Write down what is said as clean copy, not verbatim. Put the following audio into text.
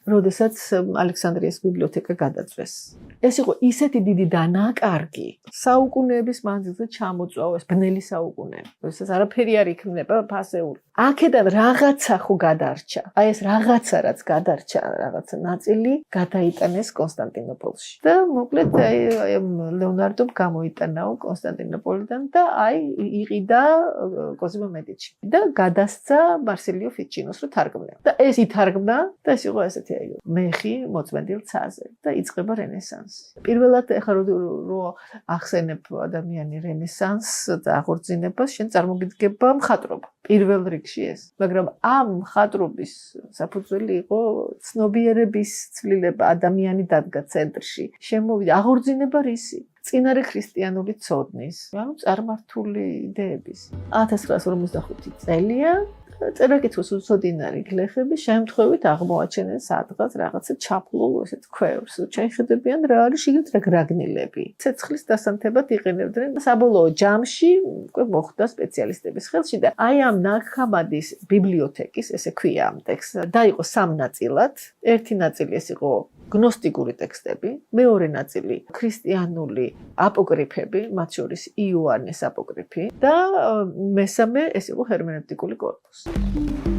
როდესაც ალექსანდრიის ბიბლიოთეკა გადაწვეს. ეს იყო ისეთი დიდი დანაკარგი, საუკუნეების მანძილზე ჩამოწვა ეს ბნელი საუკუნეები. როდესაც არაფერი არ იქნება ფასეული. აქედან რაღაცა ხო გადარჩა. აი ეს რაღაცა რაც გადარჩა, რაღაცა ნაწილი გადაიტანეს კონსტანტინოპოლში. და მოკლედ ლეონარდომ გამოიტანაო კონსტანტინოპოლიდან და აი იყიდა კოზიმო მედიჩი. და გადასცა მარსელიო ფიჩინოს რო თარგმნა. და ეს ითარგმნა და ეს იყო ესეთი აი მეხი მოწმენდილ ცაზე და იწყება რენესანსი. პირველად ეხლა რო ახსენებ ადამიანი რენესანსს და აღორძინებას, შენ წარმოგიდგება მხატვრობა. პირველ რიგში ეს. მაგრამ ამ მხატვრობის საფუძველი იყო ცნობიერების ცვლილება, ადამიანი დადგა ცენტრში. შემოვიდა აღორძინება რისი? წინარე ქრისტიანული ცოდნის, ანუ წარმართული იდეების. 1945 წელია წერა-კითხვის უცოდინარი გლეხები შემთხვევით აღმოაჩენენ სადღაც რაღაცა ჩაფლულ ესეთ ქვევრს. ჩაიხედებიან რა არის შიგნით რაგნილები. ცეცხლის დასანთებად იყენებდნენ საბოლოო ჯამში უკვე მოხვდა სპეციალისტების ხელში და აი ამ ნაქამადის ბიბლიოთეკის ესე ქვია ამ ტექსტს დაიყო სამ ნაწილად. ერთი ნაწილი ეს იყო გნოსტიკური ტექსტები, მეორე ნაწილი ქრისტიანული აპოკრიფები, მათ შორის იოანეს აპოკრიფი და მესამე ეს იყო ჰერმენევტიკული კორპუსი.